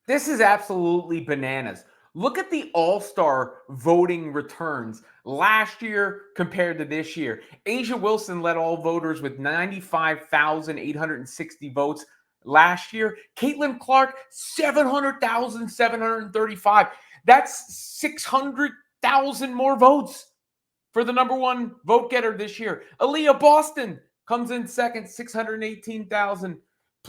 This is absolutely bananas. Look at the All-Star voting returns last year compared to this year. Asia Wilson led all voters with 95,860 votes last year. Caitlyn Clark, 700,735. That's 600,000 more votes for the number one vote getter this year. Aliyah Boston comes in second, 618,000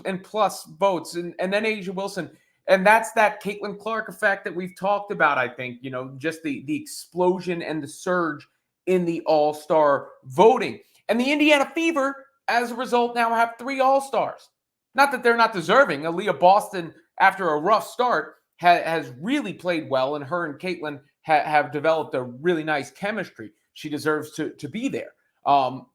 and plus votes. And then Asia Wilson. And that's that Caitlyn Clark effect that we've talked about, I think, just the explosion and the surge in the All-Star voting. And the Indiana Fever, as a result, now have 3 All-Stars. Not that they're not deserving. Aliyah Boston, after a rough start, has really played well, and her and Caitlyn have developed a really nice chemistry. She deserves to be there.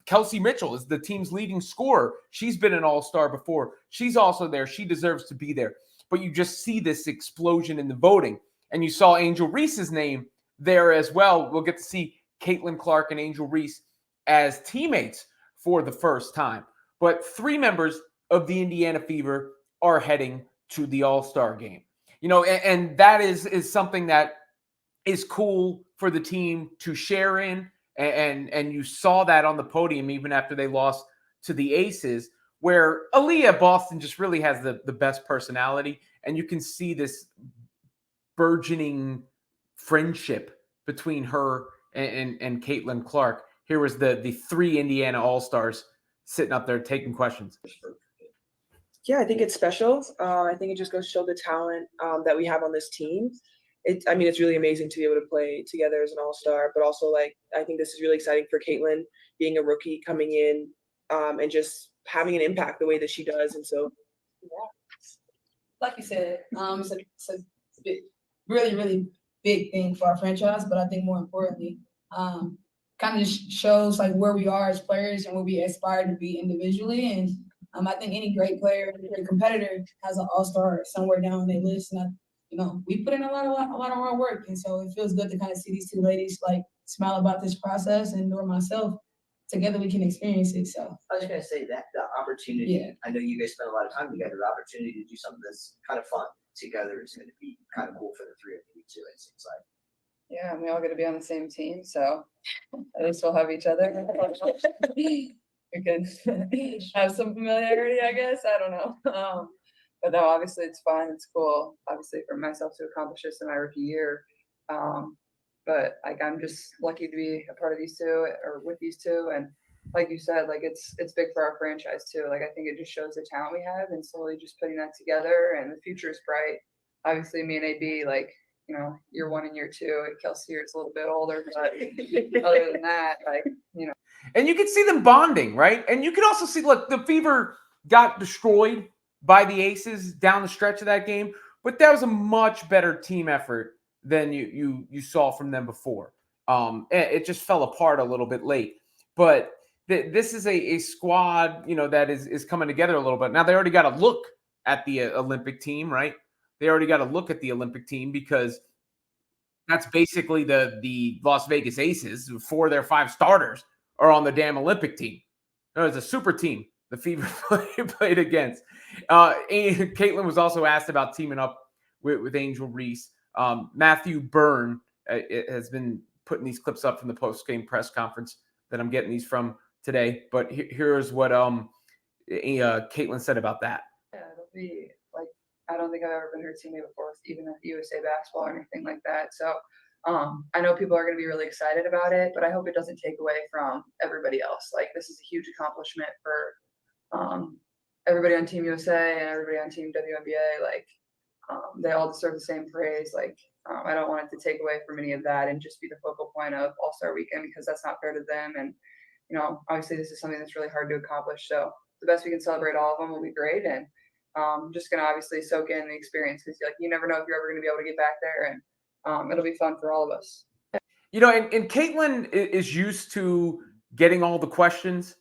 Kelsey Mitchell is the team's leading scorer. She's been an All-Star before. She's also there. She deserves to be there. But you just see this explosion in the voting. And you saw Angel Reese's name there as well. We'll get to see Caitlyn Clark and Angel Reese as teammates for the first time. But 3 members of the Indiana Fever are heading to the All-Star game. And that is something that is cool for the team to share in. And you saw that on the podium even after they lost to the Aces, where Aliyah Boston just really has the best personality. And you can see this burgeoning friendship between her and Caitlyn Clark. Here was the 3 Indiana All-Stars sitting up there taking questions. Yeah, I think it's special. I think it just goes to show the talent that we have on this team. It's really amazing to be able to play together as an all-star, but also I think this is really exciting for Caitlyn being a rookie coming in and just having an impact the way that she does. And so, yeah, like you said, it's a really, really big thing for our franchise, but I think more importantly, kind of just shows where we are as players and where we aspire to be individually. And I think any great player, great competitor has an all-star somewhere down their list. And we put in a lot of hard work, and so it feels good to kind of see these 2 ladies smile about this process, and nor myself. Together we can experience it. So I was going to say that the opportunity. Yeah. I know you guys spend a lot of time together. The opportunity to do something that's kind of fun together is going to be kind of cool for the 3 of you too. It seems like. Yeah, we all going to be on the same team, so at least we'll have each other. We can have some familiarity, I guess. I don't know. But no, obviously it's fun. It's cool, obviously, for myself to accomplish this in my rookie year. But I'm just lucky to be a part of these 2 or with these 2. And like you said, it's big for our franchise too. I think it just shows the talent we have, and slowly just putting that together. And the future is bright. Obviously, me and AB, year 1 and year 2. Kelsey here is a little bit older, but other than that, And you can see them bonding, right? And you can also see, look, the Fever got destroyed by the Aces down the stretch of that game, but that was a much better team effort than you saw from them before. It just fell apart a little bit late, but this is a squad, that is coming together a little bit. Now they already got to look at the Olympic team, right? They already got to look at the Olympic team because that's basically the Las Vegas Aces. 4 of their 5 starters are on the damn Olympic team. It's a super team the Fever played against. Caitlyn was also asked about teaming up with Angel Reese. Matthew Byrne has been putting these clips up from the post-game press conference that I'm getting these from today. But here's what Caitlyn said about that. Yeah, it'll be I don't think I've ever been her teammate before, even at USA basketball or anything like that. So I know people are going to be really excited about it, but I hope it doesn't take away from everybody else. This is a huge accomplishment for everybody on Team USA and everybody on Team WNBA. They all deserve the same praise. I don't want it to take away from any of that and just be the focal point of All-Star Weekend, because that's not fair to them. And, obviously this is something that's really hard to accomplish. So the best we can celebrate all of them will be great. And just going to obviously soak in the experience, because you never know if you're ever going to be able to get back there. And it'll be fun for all of us. And Caitlyn is used to getting all the questions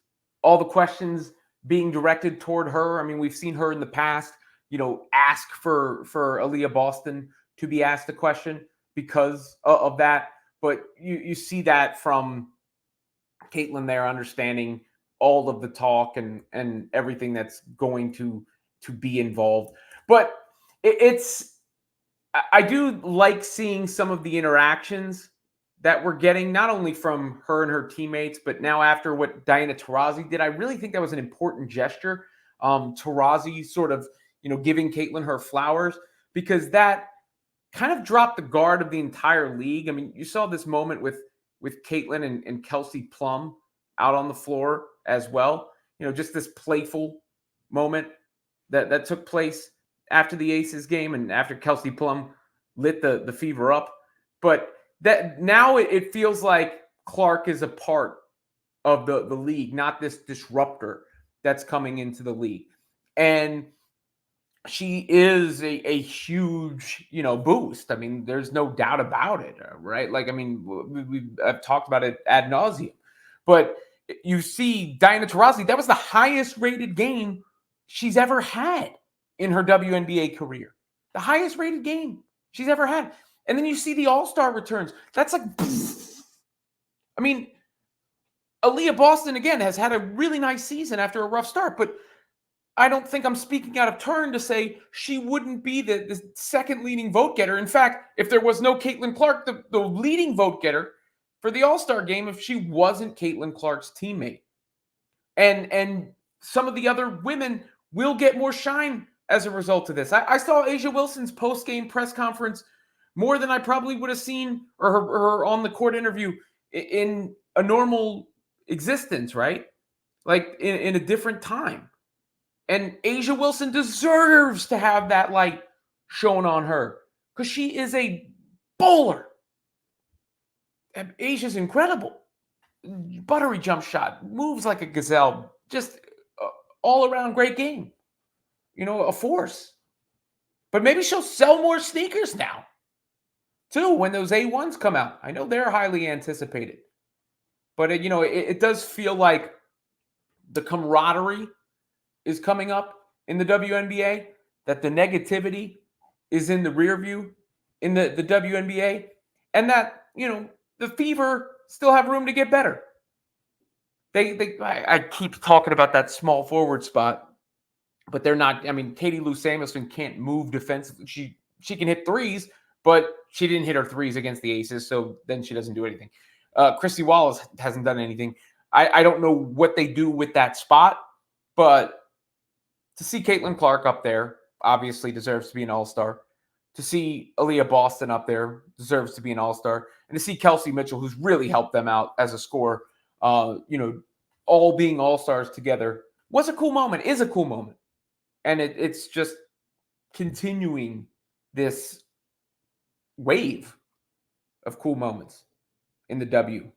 being directed toward her. I mean, we've seen her in the past, ask for Aliyah Boston to be asked a question because of that. But you see that from Caitlyn there, understanding all of the talk and everything that's going to be involved. But it's I do like seeing some of the interactions that we're getting, not only from her and her teammates, but now after what Diana Taurasi did. I really think that was an important gesture. Taurasi sort of, giving Caitlyn her flowers, because that kind of dropped the guard of the entire league. I mean, you saw this moment with Caitlyn and Kelsey Plum out on the floor as well. Just this playful moment that took place after the Aces game and after Kelsey Plum lit the fever up. But that now it feels like Clark is a part of the league, not this disruptor that's coming into the league. And she is a huge, boost. I mean, there's no doubt about it, right? Like, I mean, I've talked about it ad nauseum. But you see Diana Taurasi, that was the highest rated game she's ever had in her WNBA career. The highest rated game she's ever had. And then you see the All-Star returns. That's like, I mean, Aliyah Boston, again, has had a really nice season after a rough start, but I don't think I'm speaking out of turn to say she wouldn't be the second leading vote getter. In fact, if there was no Caitlyn Clark, the leading vote getter for the All-Star game, if she wasn't Caitlyn Clark's teammate. And some of the other women will get more shine as a result of this. I saw A'ja Wilson's post-game press conference more than I probably would have seen, or her on the court interview in a normal existence, right? Like in a different time. And A'ja Wilson deserves to have that light shown on her because she is a bowler. And Asia's incredible. Buttery jump shot, moves like a gazelle, just all around great game. A force. But maybe she'll sell more sneakers now, too, when those A1s come out. I know they're highly anticipated. But, it does feel like the camaraderie is coming up in the WNBA, that the negativity is in the rear view in the WNBA, and that, the Fever still have room to get better. I keep talking about that small forward spot, but they're not. I mean, Katie Lou Samuelson can't move defensively. She can hit threes, but she didn't hit her threes against the Aces, so then she doesn't do anything. Christy Wallace hasn't done anything. I don't know what they do with that spot, but to see Caitlyn Clark up there obviously deserves to be an All-Star. To see Aliyah Boston up there deserves to be an All-Star. And to see Kelsey Mitchell, who's really helped them out as a scorer, all being All-Stars together was a cool moment, is a cool moment. And it's just continuing this wave of cool moments in the W.